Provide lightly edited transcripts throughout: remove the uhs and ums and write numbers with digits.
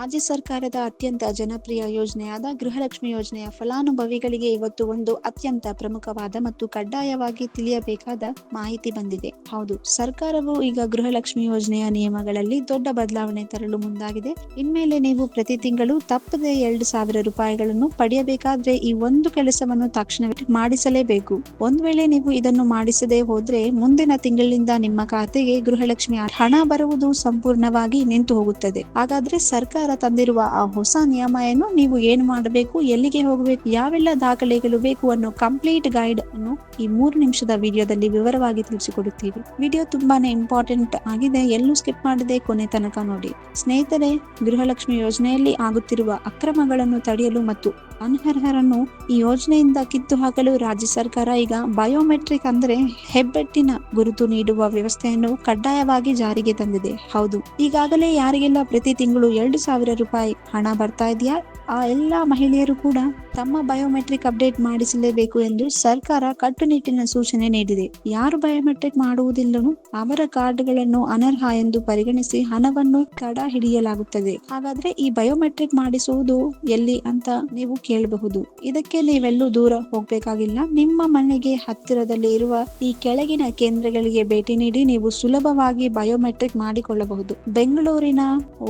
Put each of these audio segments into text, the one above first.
ರಾಜ್ಯ ಸರ್ಕಾರದ ಅತ್ಯಂತ ಜನಪ್ರಿಯ ಯೋಜನೆಯಾದ ಗೃಹಲಕ್ಷ್ಮಿ ಯೋಜನೆಯ ಫಲಾನುಭವಿಗಳಿಗೆ ಇವತ್ತು ಒಂದು ಅತ್ಯಂತ ಪ್ರಮುಖವಾದ ಮತ್ತು ಕಡ್ಡಾಯವಾಗಿ ತಿಳಿಯಬೇಕಾದ ಮಾಹಿತಿ ಬಂದಿದೆ. ಹೌದು, ಸರ್ಕಾರವು ಈಗ ಗೃಹಲಕ್ಷ್ಮಿ ಯೋಜನೆಯ ನಿಯಮಗಳಲ್ಲಿ ದೊಡ್ಡ ಬದಲಾವಣೆ ತರಲು ಮುಂದಾಗಿದೆ. ಇನ್ಮೇಲೆ ನೀವು ಪ್ರತಿ ತಿಂಗಳು ತಪ್ಪದೆ 2,000 ರೂಪಾಯಿಗಳನ್ನು ಪಡೆಯಬೇಕಾದ್ರೆ ಈ ಒಂದು ಕೆಲಸವನ್ನು ತಕ್ಷಣವೇ ಮಾಡಿಸಲೇಬೇಕು. ಒಂದ್ ವೇಳೆ ನೀವು ಇದನ್ನು ಮಾಡಿಸದೆ ಹೋದ್ರೆ ಮುಂದಿನ ತಿಂಗಳಿಂದ ನಿಮ್ಮ ಖಾತೆಗೆ ಗೃಹಲಕ್ಷ್ಮಿ ಹಣ ಬರುವುದು ಸಂಪೂರ್ಣವಾಗಿ ನಿಂತು ಹೋಗುತ್ತದೆ. ಹಾಗಾದ್ರೆ ಸರ್ಕಾರ ತಂದಿರುವ ಆ ಹೊಸ ನಿಯಮ ಏನು, ನೀವು ಏನು ಮಾಡಬೇಕು, ಎಲ್ಲಿಗೆ ಹೋಗಬೇಕು, ಯಾವೆಲ್ಲ ದಾಖಲೆಗಳು ಬೇಕು ಅನ್ನೋ ಕಂಪ್ಲೀಟ್ ಗೈಡ್ ಅನ್ನು ಈ 3 ನಿಮಿಷದ ವಿಡಿಯೋದಲ್ಲಿ ವಿವರವಾಗಿ ತಿಳಿಸಿಕೊಡುತ್ತೀವಿ. ವಿಡಿಯೋ ತುಂಬಾನೇ ಇಂಪಾರ್ಟೆಂಟ್ ಆಗಿದೆ, ಎಲ್ಲೂ ಸ್ಕಿಪ್ ಮಾಡದೆ ಕೊನೆ ತನಕ ನೋಡಿ. ಸ್ನೇಹಿತರೆ, ಗೃಹಲಕ್ಷ್ಮಿ ಯೋಜನೆಯಲ್ಲಿ ಆಗುತ್ತಿರುವ ಅಕ್ರಮಗಳನ್ನು ತಡೆಯಲು ಮತ್ತು ಅನರ್ಹರನ್ನು ಈ ಯೋಜನೆಯಿಂದ ಕಿತ್ತು ಹಾಕಲು ರಾಜ್ಯ ಸರ್ಕಾರ ಈಗ ಬಯೋಮೆಟ್ರಿಕ್ ಅಂದ್ರೆ ಹೆಬ್ಬೆಟ್ಟಿನ ಗುರುತು ನೀಡುವ ವ್ಯವಸ್ಥೆಯನ್ನು ಕಡ್ಡಾಯವಾಗಿ ಜಾರಿಗೆ ತಂದಿದೆ. ಹೌದು, ಈಗಾಗಲೇ ಯಾರಿಗೆಲ್ಲ ಪ್ರತಿ ತಿಂಗಳು 2,000 ರೂಪಾಯಿ ಹಣ ಬರ್ತಾ ಇದೆಯಾ ಆ ಎಲ್ಲಾ ಮಹಿಳೆಯರು ಕೂಡ ತಮ್ಮ ಬಯೋಮೆಟ್ರಿಕ್ ಅಪ್ಡೇಟ್ ಮಾಡಿಸಲೇಬೇಕು ಎಂದು ಸರ್ಕಾರ ಕಟ್ಟುನಿಟ್ಟಿನ ಸೂಚನೆ ನೀಡಿದೆ. ಯಾರು ಬಯೋಮೆಟ್ರಿಕ್ ಮಾಡುವುದಿಲ್ಲವೋ ಅವರ ಕಾರ್ಡ್ಗಳನ್ನು ಅನರ್ಹ ಎಂದು ಪರಿಗಣಿಸಿ ಹಣವನ್ನು ತಡ ಹಿಡಿಯಲಾಗುತ್ತದೆ. ಹಾಗಾದ್ರೆ ಈ ಬಯೋಮೆಟ್ರಿಕ್ ಮಾಡಿಸುವುದು ಎಲ್ಲಿ ಅಂತ ನೀವು ಕೇಳಬಹುದು. ಇದಕ್ಕೆ ನೀವೆಲ್ಲೂ ದೂರ ಹೋಗ್ಬೇಕಾಗಿಲ್ಲ. ನಿಮ್ಮ ಮನೆಗೆ ಹತ್ತಿರದಲ್ಲಿ ಇರುವ ಈ ಕೆಳಗಿನ ಕೇಂದ್ರಗಳಿಗೆ ಭೇಟಿ ನೀಡಿ ನೀವು ಸುಲಭವಾಗಿ ಬಯೋಮೆಟ್ರಿಕ್ ಮಾಡಿಕೊಳ್ಳಬಹುದು. ಬೆಂಗಳೂರಿನ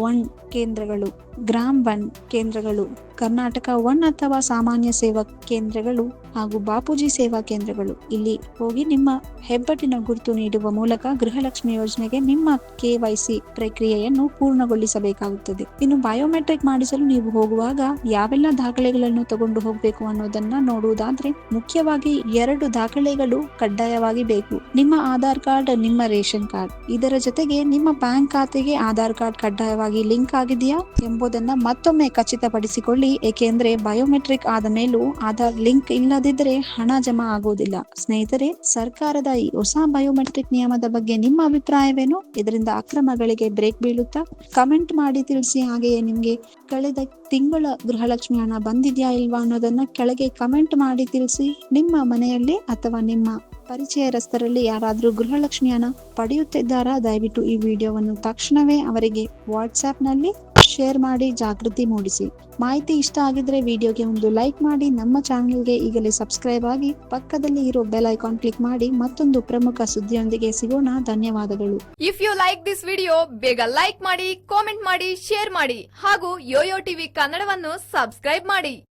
1 ಕೇಂದ್ರಗಳು, ಗ್ರಾಮ್ 1 ಕೇಂದ್ರಗಳು, ಕರ್ನಾಟಕ 1 ಅಥವಾ ಸಾಮಾನ್ಯ ಸೇವಾ ಕೇಂದ್ರಗಳು ಹಾಗೂ ಬಾಪೂಜಿ ಸೇವಾ ಕೇಂದ್ರಗಳು. ಇಲ್ಲಿ ಹೋಗಿ ನಿಮ್ಮ ಹೆಬ್ಬೆಟ್ಟಿನ ಗುರುತು ನೀಡುವ ಮೂಲಕ ಗೃಹಲಕ್ಷ್ಮಿ ಯೋಜನೆಗೆ ನಿಮ್ಮ KYC ಪ್ರಕ್ರಿಯೆಯನ್ನು ಪೂರ್ಣಗೊಳಿಸಬೇಕಾಗುತ್ತದೆ. ಇನ್ನು ಬಯೋಮೆಟ್ರಿಕ್ ಮಾಡಿಸಲು ನೀವು ಹೋಗುವಾಗ ಯಾವೆಲ್ಲ ದಾಖಲೆಗಳನ್ನು ತಗೊಂಡು ಹೋಗಬೇಕು ಅನ್ನೋದನ್ನ ನೋಡುವುದಾದ್ರೆ ಮುಖ್ಯವಾಗಿ 2 ದಾಖಲೆಗಳು ಕಡ್ಡಾಯವಾಗಿ ಬೇಕು. ನಿಮ್ಮ ಆಧಾರ್ ಕಾರ್ಡ್, ನಿಮ್ಮ ರೇಷನ್ ಕಾರ್ಡ್. ಇದರ ಜೊತೆಗೆ ನಿಮ್ಮ ಬ್ಯಾಂಕ್ ಖಾತೆಗೆ ಆಧಾರ್ ಕಾರ್ಡ್ ಕಡ್ಡಾಯವಾಗಿ ಲಿಂಕ್ ಆಗಿದೆಯಾ ಎಂಬುದನ್ನ ಮತ್ತೊಮ್ಮೆ ಖಚಿತಪಡಿಸಿಕೊಳ್ಳಿ. ಏಕೆಂದ್ರೆ ಬಯೋಮೆಟ್ರಿಕ್ ಆದ ಮೇಲೂ ಆಧಾರ್ ಲಿಂಕ್ ಇಲ್ಲದಿದ್ದರೆ ಹಣ ಜಮಾ ಆಗುವುದಿಲ್ಲ. ಸ್ನೇಹಿತರೆ, ಸರ್ಕಾರದ ಈ ಹೊಸ ಬಯೋಮೆಟ್ರಿಕ್ ನಿಯಮದ ಬಗ್ಗೆ ನಿಮ್ಮ ಅಭಿಪ್ರಾಯವೇನು? ಇದರಿಂದ ಅಕ್ರಮಗಳಿಗೆ ಬ್ರೇಕ್ ಬೀಳುತ್ತಾ? ಕಮೆಂಟ್ ಮಾಡಿ ತಿಳಿಸಿ. ಹಾಗೆಯೇ ನಿಮ್ಗೆ ಕಳೆದ ತಿಂಗಳ ಗೃಹಲಕ್ಷ್ಮಿ ಹಣ ಬಂದಿದ್ಯಾ ಇಲ್ವಾ ಅನ್ನೋದನ್ನ ಕೆಳಗೆ ಕಮೆಂಟ್ ಮಾಡಿ ತಿಳಿಸಿ. ನಿಮ್ಮ ಮನೆಯಲ್ಲಿ ಅಥವಾ ನಿಮ್ಮ ಪರಿಚಯಸ್ಥರಲ್ಲಿ ಯಾರಾದ್ರೂ ಗೃಹಲಕ್ಷ್ಮಿ ಹಣ ಪಡೆಯುತ್ತಿದ್ದಾರಾ? ದಯವಿಟ್ಟು ಈ ವಿಡಿಯೋವನ್ನು ತಕ್ಷಣವೇ ಅವರಿಗೆ ವಾಟ್ಸ್ಆಪ್ ನಲ್ಲಿ ಶೇರ್ ಮಾಡಿ ಜಾಗೃತಿ ಮೂಡಿಸಿ. ಮಾಹಿತಿ ಇಷ್ಟ ಆಗಿದ್ರೆ ವಿಡಿಯೋಗೆ ಒಂದು ಲೈಕ್ ಮಾಡಿ. ನಮ್ಮ ಚಾನೆಲ್ಗೆ ಈಗಲೇ ಸಬ್ಸ್ಕ್ರೈಬ್ ಆಗಿ ಪಕ್ಕದಲ್ಲಿ ಇರೋ ಬೆಲ್ ಐಕಾನ್ ಕ್ಲಿಕ್ ಮಾಡಿ. ಮತ್ತೊಂದು ಪ್ರಮುಖ ಸುದ್ದಿಯೊಂದಿಗೆ ಸಿಗೋಣ. ಧನ್ಯವಾದಗಳು. If you like this video, ಬೇಗ ಲೈಕ್ ಮಾಡಿ, ಕಾಮೆಂಟ್ ಮಾಡಿ, ಶೇರ್ ಮಾಡಿ ಹಾಗೂ ಯೋಯೋ ಟಿವಿ ಕನ್ನಡವನ್ನು ಸಬ್ಸ್ಕ್ರೈಬ್ ಮಾಡಿ.